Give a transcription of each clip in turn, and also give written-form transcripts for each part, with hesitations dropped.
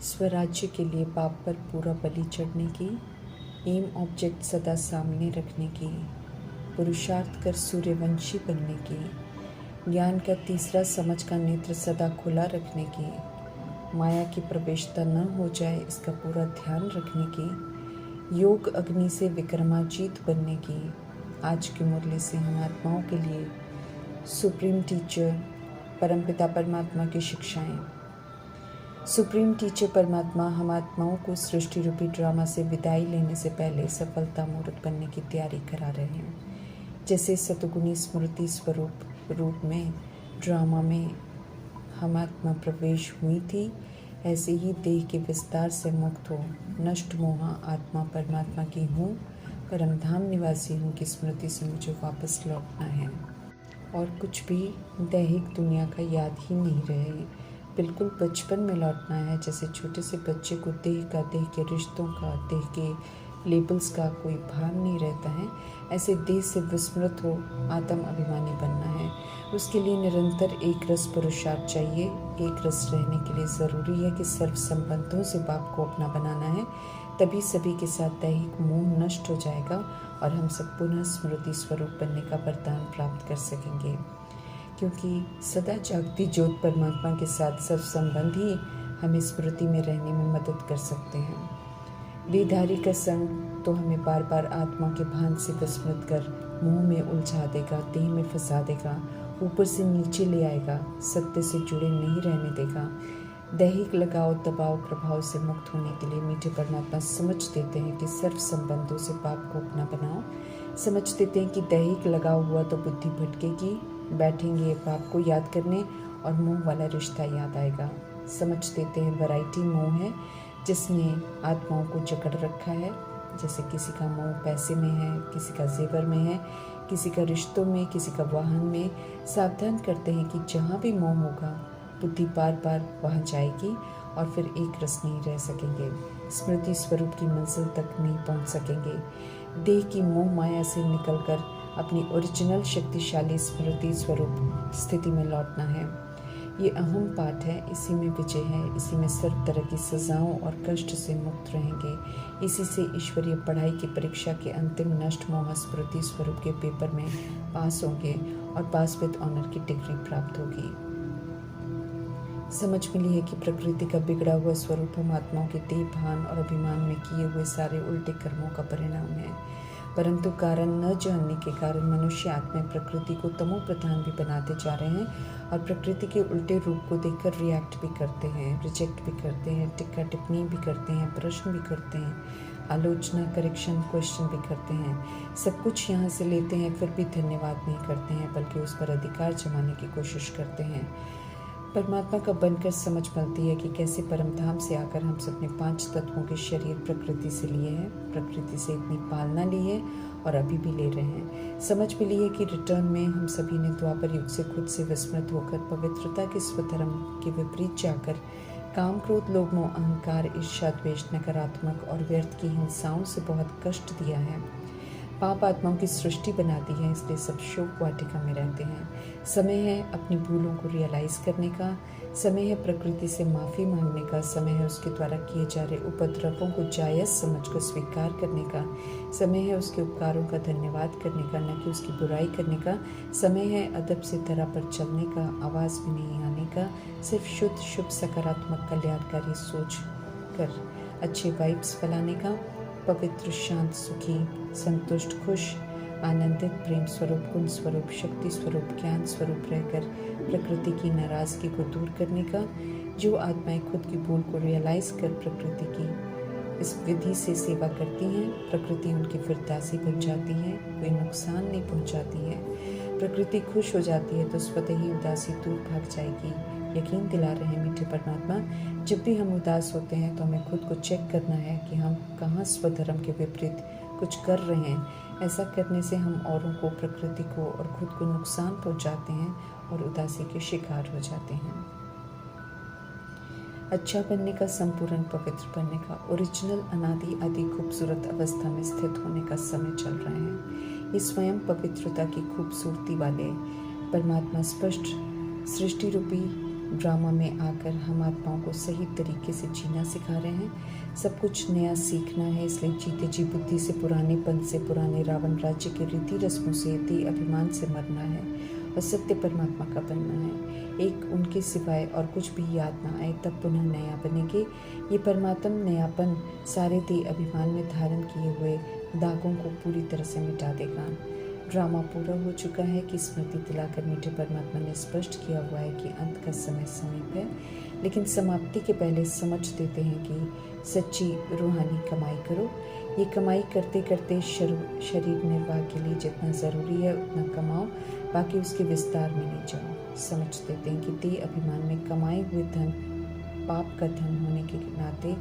स्वराज्य के लिए पाप पर पूरा बलि चढ़ने की, एम ऑब्जेक्ट सदा सामने रखने की, पुरुषार्थ कर सूर्यवंशी बनने की, ज्ञान का तीसरा समझ का नेत्र सदा खुला रखने की, माया की प्रवेशता न हो जाए इसका पूरा ध्यान रखने की, योग अग्नि से विक्रमाजीत बनने की। आज की मुरली से हम आत्माओं के लिए सुप्रीम टीचर परमपिता परमात्मा की शिक्षाएं। सुप्रीम टीचर परमात्मा हम आत्माओं को सृष्टि रूपी ड्रामा से विदाई लेने से पहले सफलता मूर्त बनने की तैयारी करा रहे हैं। जैसे सतुगुणी स्मृति स्वरूप रूप में ड्रामा में हम आत्मा प्रवेश हुई थी, ऐसे ही देह के विस्तार से मुक्त हो नष्ट मोहा आत्मा परमात्मा की हूँ, परमधाम निवासी हूँ की स्मृति से मुझे वापस लौटना है और कुछ भी दैहिक दुनिया का याद ही नहीं रहे। बिल्कुल बचपन में लौटना है, जैसे छोटे से बच्चे को देह के रिश्तों का, देह के लेबल्स का कोई भान नहीं रहता है। ऐसे देह से विस्मृत हो आत्म अभिमानी बनना है। उसके लिए निरंतर एक रस पुरुषार्थ चाहिए। एक रस रहने के लिए ज़रूरी है कि सर्व संबंधों से बाप को अपना बनाना है, तभी सभी के साथ दैहिक मोह नष्ट हो जाएगा और हम सब पुनः स्मृति स्वरूप बनने का वरदान प्राप्त कर सकेंगे। क्योंकि सदा जागती ज्योत परमात्मा के साथ सर्व संबंध ही हमें स्मृति में रहने में मदद कर सकते हैं। देहधारी का संग तो हमें बार बार आत्मा के भान से विस्मृत कर मुंह में उलझा देगा, देह में फंसा देगा, ऊपर से नीचे ले आएगा, सत्य से जुड़े नहीं रहने देगा। दैहिक लगाव दबाव प्रभाव से मुक्त होने के लिए मीठे परमात्मा समझ देते हैं कि सर्व संबंधों से पाप को अपना बनाओ। समझ देते हैं कि दैहिक लगाव हुआ तो बुद्धि भटकेगी, बैठेंगे पाप को याद करने और मोह वाला रिश्ता याद आएगा। समझ देते हैं वैरायटी मोह है जिसने आत्माओं को जकड़ रखा है। जैसे किसी का मोह पैसे में है, किसी का जेवर में है, किसी का रिश्तों में, किसी का वाहन में। सावधान करते हैं कि जहाँ भी मोह होगा बुद्धि बार बार वहाँ जाएगी और फिर एक रस नहीं रह सकेंगे, स्मृति स्वरूप की मंजिल तक नहीं पहुँच सकेंगे। देह की मोह माया से निकलकर अपनी ओरिजिनल शक्तिशाली स्मृति स्वरूप स्थिति में लौटना है। ये अहम पाठ है, इसी में विजय है, इसी में सर्व तरह की सजाओं और कष्ट से मुक्त रहेंगे। इसी से ईश्वरीय पढ़ाई की परीक्षा के अंतिम नष्ट मोह स्मृति स्वरूप के पेपर में पास होंगे और पास विद ऑनर की डिग्री प्राप्त होगी। समझ मिली है कि प्रकृति का बिगड़ा हुआ स्वरूप हम आत्माओं के देह भान और अभिमान में किए हुए सारे उल्टे कर्मों का परिणाम है। परंतु कारण न जानने के कारण मनुष्य आत्मा प्रकृति को तमो प्रधान भी बनाते जा रहे हैं और प्रकृति के उल्टे रूप को देखकर रिएक्ट भी करते हैं, रिजेक्ट भी करते हैं, टिक्का टिप्पणी भी करते हैं, प्रश्न भी करते हैं, आलोचना करेक्शन क्वेश्चन भी करते हैं। सब कुछ यहाँ से लेते हैं, फिर भी धन्यवाद नहीं करते हैं, बल्कि उस पर अधिकार जमाने की कोशिश करते हैं। परमात्मा का बनकर समझ मिलती है कि कैसे परमधाम से आकर हम सब ने 5 तत्वों के शरीर प्रकृति से लिए हैं, प्रकृति से इतनी पालना ली है और अभी भी ले रहे हैं। समझ मिली है कि रिटर्न में हम सभी ने द्वापर युग से खुद से विस्मृत होकर पवित्रता के स्वधर्म के विपरीत जाकर काम क्रोध लोभ मोह अहंकार ईर्ष्या द्वेष नकारात्मक और व्यर्थ की हिंसाओं से बहुत कष्ट दिया है। पाप आत्माओं की सृष्टि बनाती है, इसलिए सब शोक वाटिका में रहते हैं। समय है अपनी भूलों को रियलाइज करने का, समय है प्रकृति से माफ़ी मांगने का, समय है उसके द्वारा किए जा रहे उपद्रवों को जायज़ समझकर स्वीकार करने का, समय है उसके उपकारों का धन्यवाद करने का, न कि उसकी बुराई करने का। समय है अदब से तरह पर चलने का, आवाज़ में नहीं आने का, सिर्फ शुद्ध शुभ सकारात्मक कल्याणकारी सोच कर अच्छे वाइब्स फैलाने का, पवित्र शांत सुखी संतुष्ट खुश आनंदित प्रेम स्वरूप गुण स्वरूप शक्ति स्वरूप ज्ञान स्वरूप रहकर प्रकृति की नाराज़गी को दूर करने का। जो आत्माएं खुद की भूल को रियलाइज़ कर प्रकृति की इस विधि से सेवा करती हैं, प्रकृति उनकी फिर दासी बन जाती है, कोई नुकसान नहीं पहुंचाती है। प्रकृति खुश हो जाती है तो स्वतः ही उदासी दूर भाग जाएगी। यकीन दिला रहे हैं मीठे परमात्मा, जब भी हम उदास होते हैं तो हमें खुद को चेक करना है कि हम कहाँ स्वधर्म के विपरीत कुछ कर रहे हैं। ऐसा करने से हम औरों को, प्रकृति को और खुद को नुकसान पहुंचाते हैं और उदासी के शिकार हो जाते हैं। अच्छा बनने का, संपूर्ण पवित्र बनने का, ओरिजिनल अनादि आदि खूबसूरत अवस्था में स्थित होने का समय चल रहा है। ये स्वयं पवित्रता की खूबसूरती वाले परमात्मा स्पष्ट सृष्टि रूपी ड्रामा में आकर हम आत्माओं को सही तरीके से जीना सिखा रहे हैं। सब कुछ नया सीखना है, इसलिए जीते जी बुद्धि से, पुरानेपन से, पुराने रावण राज्य के रीति रस्मों से, देह अभिमान से मरना है और सत्य परमात्मा का बनना है। एक उनके सिवाय और कुछ भी याद ना आए, तब पुनः नया बनेंगे। ये परमात्म नयापन सारे देह अभिमान में धारण किए हुए दागों को पूरी तरह से मिटा देगा। ड्रामा पूरा हो चुका है कि स्मृति दिलाकर मीठे परमात्मा ने स्पष्ट किया हुआ है कि अंत का समय समीप है, लेकिन समाप्ति के पहले समझ देते हैं कि सच्ची रूहानी कमाई करो। ये कमाई करते करते शरीर निर्वाह के लिए जितना ज़रूरी है उतना कमाओ, बाकी उसके विस्तार में नहीं जाओ। समझ देते हैं कि देह अभिमान में कमाए हुए धन पाप का धन होने के नाते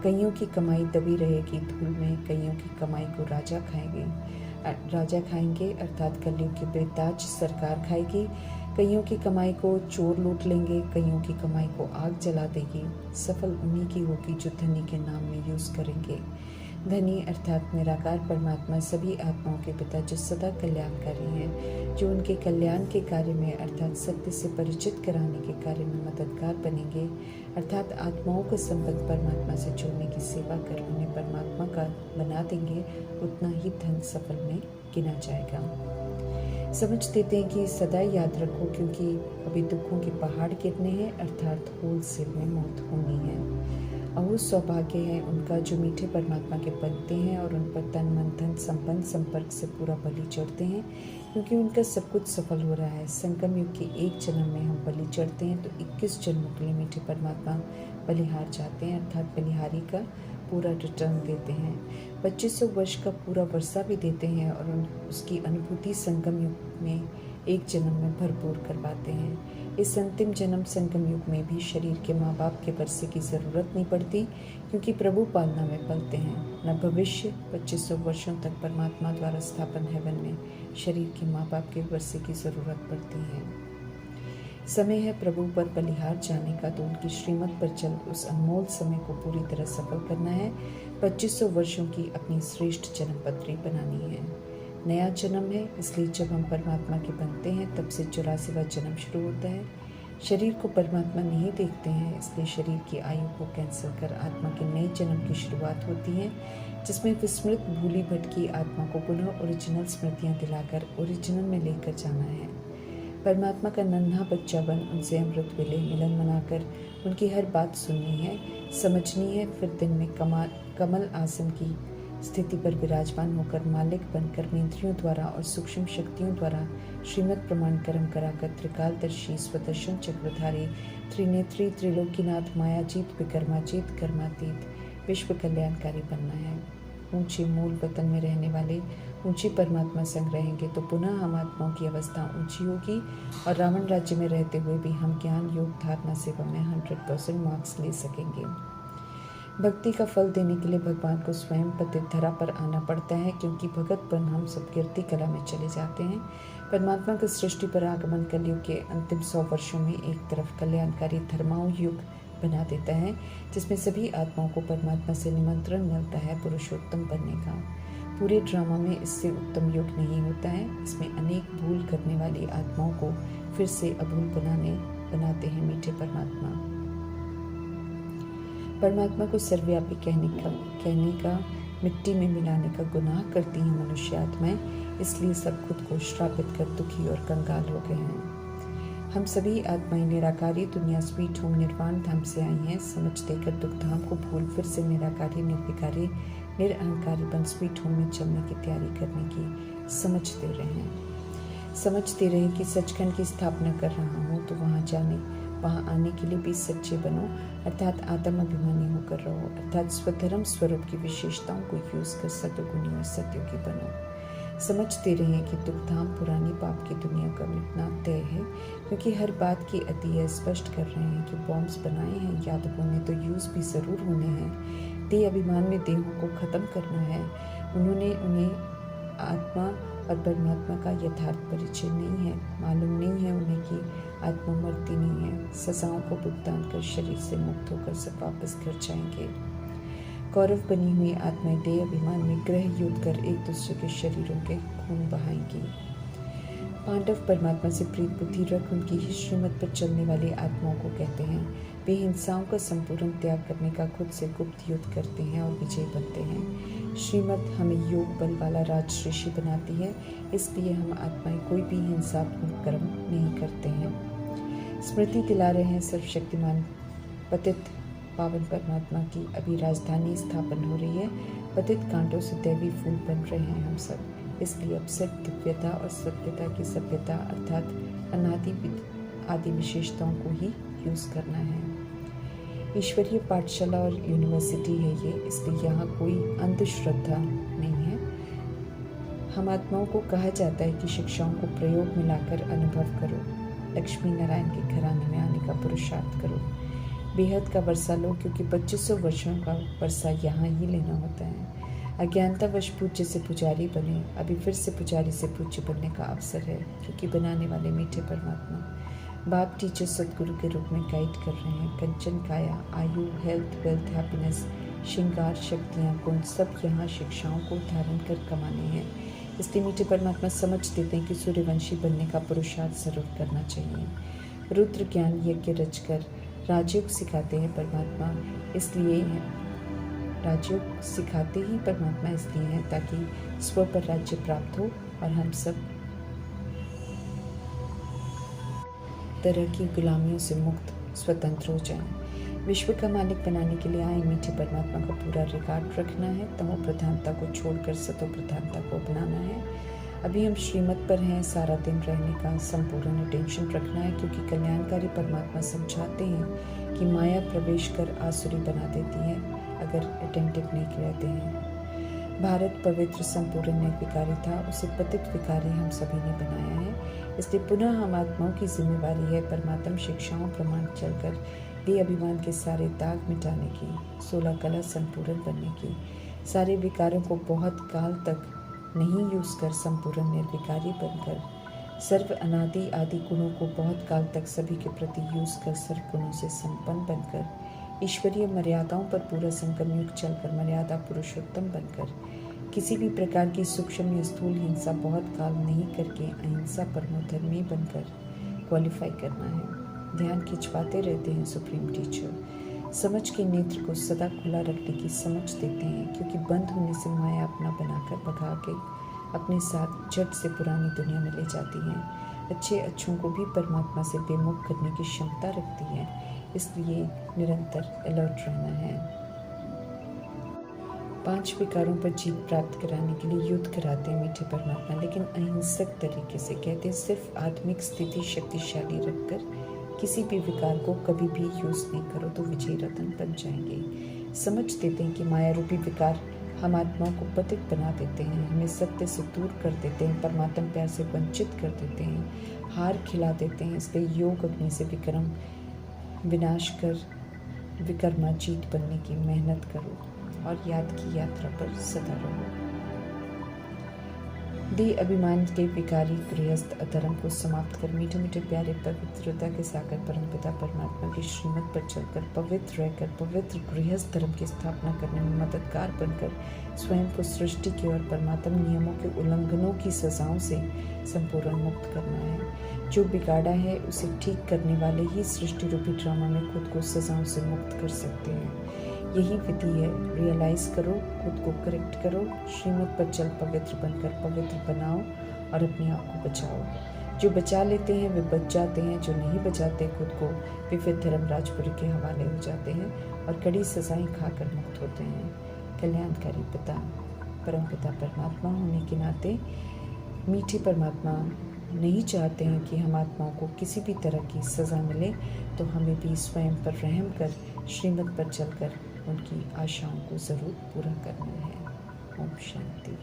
कईयों की कमाई दबी रहेगी धूल में, कईयों की कमाई को राजा खाएंगे अर्थात कलयुग की बेताज सरकार खाएगी। कईयों की कमाई को चोर लूट लेंगे, कईयों की कमाई को आग जला देगी। सफल उन्हीं की होगी जो धनी के नाम में यूज़ करेंगे। धनी अर्थात निराकार परमात्मा सभी आत्माओं के पिता जो सदा कल्याणकारी हैं, जो उनके कल्याण के कार्य में अर्थात सत्य से परिचित कराने के कार्य में मददगार बनेंगे, अर्थात आत्माओं को संबंध परमात्मा से जोड़ने की सेवा कर उन्हें परमात्मा का बना देंगे। उतना ही धन सफल में गिना जाएगा। समझ देते हैं कि सदा याद रखो, क्योंकि अभी दुखों के पहाड़ गिरने हैं, अर्थात होलसेल में मौत होनी है। अहो सौभाग्य है उनका जो मीठे परमात्मा के बनते हैं और उन पर तन मन धन संपन्न संपर्क से पूरा बलि चढ़ते हैं, क्योंकि उनका सब कुछ सफल हो रहा है। संगम युग के एक जन्म में हम बलि चढ़ते हैं तो 21 जन्मों के लिए मीठे परमात्मा बलिहार जाते हैं, अर्थात बलिहारी का पूरा रिटर्न देते हैं। 2500 वर्ष का पूरा वर्षा भी देते हैं और उसकी अनुभूति संगम युग में एक जन्म में भरपूर करवाते हैं। इस अंतिम जन्म संगम युग में भी शरीर के माँ बाप के वर्षे की ज़रूरत नहीं पड़ती, क्योंकि प्रभु पालना में पलते हैं। न भविष्य 2500 वर्षों तक परमात्मा द्वारा स्थापन हेवन में शरीर के माँ बाप के वर्षे की ज़रूरत पड़ती है। समय है प्रभु पर बलिहार जाने का, तो उनकी श्रीमत पर चल उस अनमोल समय को पूरी तरह सफल करना है। 2500 वर्षों की अपनी श्रेष्ठ जन्मपत्री बनानी है। नया जन्म है, इसलिए जब हम परमात्मा के बनते हैं तब से 84वां जन्म शुरू होता है। शरीर को परमात्मा नहीं देखते हैं, इसलिए शरीर की आयु को कैंसिल कर आत्मा के नए जन्म की शुरुआत होती है, जिसमें विस्मृत भूली भटकी आत्मा को पुनः ओरिजिनल स्मृतियाँ दिलाकर ओरिजिनल में लेकर जाना है। परमात्मा का नन्हा बच्चा बन उनसे अमृत वेले मिलन मनाकर उनकी हर बात सुननी है, समझनी है। फिर दिन में कमल आसन की स्थिति पर विराजमान होकर मालिक बनकर इंद्रियों द्वारा और सूक्ष्म शक्तियों द्वारा श्रीमद प्रमाण कर्म कराकर त्रिकालदर्शी स्वदर्शन चक्रधारी त्रिनेत्री त्रिलोकीनाथ मायाजीत विकर्माजीत कर्मातीत विश्व कल्याणकारी बनना है। ऊंचे मूल वतन में रहने वाले ऊंची परमात्मा संग रहेंगे तो पुनः हम आत्माओं की अवस्था ऊंची होगी और रावण राज्य में रहते हुए भी हम ज्ञान योग धारणा सेवा में 100% मार्क्स ले सकेंगे। भक्ति का फल देने के लिए भगवान को स्वयं पतित धरा पर आना पड़ता है, क्योंकि भगत बन हम सब कीर्ति कला में चले जाते हैं। परमात्मा के सृष्टि पर आगमन कलयुग के अंतिम 100 वर्षों में एक तरफ कल्याणकारी धर्माओं युग बना देता है, जिसमें सभी आत्माओं को परमात्मा से निमंत्रण मिलता है पुरुषोत्तम बनने का। पूरे ड्रामा में इससे उत्तम युग नहीं होता है। इसमें अनेक भूल करने वाली आत्माओं को फिर से अभूल बनाते हैं मीठे परमात्मा। परमात्मा को सर्वव्यापी कहने का मिट्टी में मिलाने का गुनाह करती हैं मनुष्य आत्माएं, इसलिए सब खुद को श्रापित कर दुखी और कंगाल हो गए हैं। हम सभी आत्माएं निराकारी दुनिया स्वीट होम निर्वाण धाम से आई हैं। समझ देकर दुख धाम को भूल फिर से निराकारी निर्विकारी निरअहंकारी बन स्वीट होम में चलने की तैयारी करने की समझ दे रहे हैं कि सचखंड की स्थापना कर रहा हूँ, तो वहाँ आने के लिए भी सच्चे बनो, अर्थात आत्म अभिमानी होकर रहो, अर्थात स्वधर्म स्वरूप की विशेषताओं को यूज कर सतोगुणी और सत्योगी बनो। समझते रहें कि दुखधाम पुरानी पाप की दुनिया का मिटना तय है, क्योंकि हर बात की अति है। स्पष्ट कर रहे हैं कि बॉम्ब्स बनाए हैं, याद होने तो यूज भी जरूर होने हैं। देह अभिमान में देहों को खत्म करना है। उन्हें आत्मा और परमात्मा का यथार्थ परिचय नहीं है, मालूम नहीं है उन्हें कि आत्मा मरती नहीं है। सजाओं को भुगतान कर शरीर से मुक्त होकर सब वापस घर जाएंगे। कौरव बनी हुई आत्माएं देह अभिमान में ग्रह युद्ध कर एक दूसरे के शरीरों के खून बहाएंगी। पांडव परमात्मा से प्रीत बुद्धि रख उनकी ही श्रीमत पर चलने वाली आत्माओं को कहते हैं। वे हिंसाओं का संपूर्ण त्याग करने का खुद से गुप्त युद्ध करते हैं और विजयी बनते हैं। श्रीमत हमें योग बल वाला राजऋषि बनाती है, इसलिए हम आत्माएं कोई भी हिंसात्मक कर्म नहीं करते हैं। स्मृति दिला रहे हैं सर्वशक्तिमान पतित पावन परमात्मा की अभी राजधानी स्थापन हो रही है। पतित कांटों से दैवी फूल बन रहे हैं हम सब, इसलिए अब सिर्फ दिव्यता और सभ्यता की सभ्यता अर्थात अनादि आदि विशेषताओं को ही यूज़ करना है। ईश्वरीय पाठशाला और यूनिवर्सिटी है ये, इसलिए यहाँ कोई अंधश्रद्धा नहीं है। हम आत्माओं को कहा जाता है कि शिक्षाओं को प्रयोग में लाकर अनुभव करो, लक्ष्मी नारायण के घराने में आने का पुरुषार्थ करो, बेहद का वर्षा लो, क्योंकि 2500 वर्षों का वर्षा यहाँ ही लेना होता है। अज्ञानतावश पूज्य से पुजारी बने, अभी फिर से पुजारी से पूज्य बनने का अवसर है, क्योंकि बनाने वाले मीठे परमात्मा बाप टीचर सदगुरु के रूप में गाइड कर रहे हैं। कंचन काया, आयु, हेल्थ, वेल्थ, हैप्पीनेस, श्रृंगार, शक्तियाँ, गुण सब यहाँ शिक्षाओं को धारण कर कमाने हैं। इसलिए मीठे परमात्मा समझ देते हैं कि सूर्यवंशी बनने का पुरुषार्थ जरूर करना चाहिए। रुद्र ज्ञान यज्ञ रचकर राजयोग सिखाते हैं परमात्मा, इसलिए राजयोग सिखाते ही परमात्मा इसलिए हैं ताकि स्व पर राज्य प्राप्त हो और हम सब तरह की गुलामियों से मुक्त स्वतंत्र हो जाएं। विश्व का मालिक बनाने के लिए आए मीठे परमात्मा का पूरा रिकॉर्ड रखना है। तमो प्रधानता को छोड़कर सतो प्रधानता को अपनाना है। अभी हम श्रीमत पर हैं, सारा दिन रहने का संपूर्ण अटेंशन रखना है, क्योंकि कल्याणकारी परमात्मा समझाते हैं कि माया प्रवेश कर आसुरी बना देती है अगर अटेंटिव नहीं रहते हैं। भारत पवित्र संपूर्ण निर्विकारी था, उसे पतित विकारी हम सभी ने बनाया है। इसलिए पुनः हम आत्माओं की जिम्मेवारी है परमात्म शिक्षाओं प्रमाण चलकर बेअभिमान के सारे दाग मिटाने की, 16 कला संपूर्ण बनने की, सारे विकारों को बहुत काल तक नहीं यूज कर संपूर्ण निर्विकारी बनकर, सर्व अनादि आदि गुणों को बहुत काल तक सभी के प्रति यूज कर सर्व गुणों से संपन्न बनकर, ईश्वरीय मर्यादाओं पर पूरा संगम युग चलकर मर्यादा पुरुषोत्तम बनकर, किसी भी प्रकार की सूक्ष्म या स्थूल हिंसा बहुत काल नहीं करके अहिंसा परमोधर्मी बनकर क्वालिफाई करना है। ध्यान खिंचवाते रहते हैं सुप्रीम टीचर, समझ के नेत्र को सदा खुला रखने की समझ देते हैं, क्योंकि बंद होने से माया अपना बनाकर भगा के अपने साथ झट से पुरानी दुनिया में ले जाती है। अच्छे अच्छों को भी परमात्मा से बेमुख करने की क्षमता रखती है, इसलिए निरंतर अलर्ट रहना है। 5 विकारों पर जीत प्राप्त कराने के लिए युद्ध कराते हैं मीठे परमात्मा, लेकिन अहिंसक तरीके से कहते हैं। सिर्फ आत्मिक स्थिति शक्तिशाली रखकर किसी भी विकार को कभी भी यूज नहीं करो तो विजय रतन बन जाएंगे। समझ देते हैं कि माया रूपी विकार हम आत्माओं को पतित बना देते हैं, हमें सत्य से दूर कर देते हैं, परमात्मा प्यार से वंचित कर देते हैं, हार खिला देते हैं। इसलिए योग अग्नि से विक्रम विनाश कर विकर्मा जीत बनने की मेहनत करो और याद की यात्रा पर सदा रहो। देह अभिमान के विकारी गृहस्थ अधर्म को समाप्त कर मीठे मीठे प्यारे पवित्रता के सागर परमपिता परमात्मा की श्रीमत पर चलकर पवित्र रहकर पवित्र गृहस्थ धर्म की स्थापना करने में मददगार बनकर स्वयं को सृष्टि की और परमात्मा नियमों के उल्लंघनों की सजाओं से संपूर्ण मुक्त करना है। जो बिगाड़ा है उसे ठीक करने वाले ही सृष्टि रूपी ड्रामा में खुद को सजाओं से मुक्त कर सकते हैं। यही विधि है, रियलाइज करो, खुद को करेक्ट करो, श्रीमत पर चल पवित्र बनकर पवित्र बनाओ और अपने आप को बचाओ। जो बचा लेते हैं वे बच जाते हैं, जो नहीं बचाते खुद को वे फिर धर्मराजपुरी के हवाले हो जाते हैं और कड़ी सजाएं खाकर मुक्त होते हैं। कल्याणकारी पिता परमपिता परमात्मा होने के नाते मीठे परमात्मा नहीं चाहते हैं कि हम आत्माओं को किसी भी तरह की सज़ा मिले, तो हमें भी स्वयं पर रहम कर श्रीमत पर चलकर उनकी आशाओं को ज़रूर पूरा करना है। ओम शांति।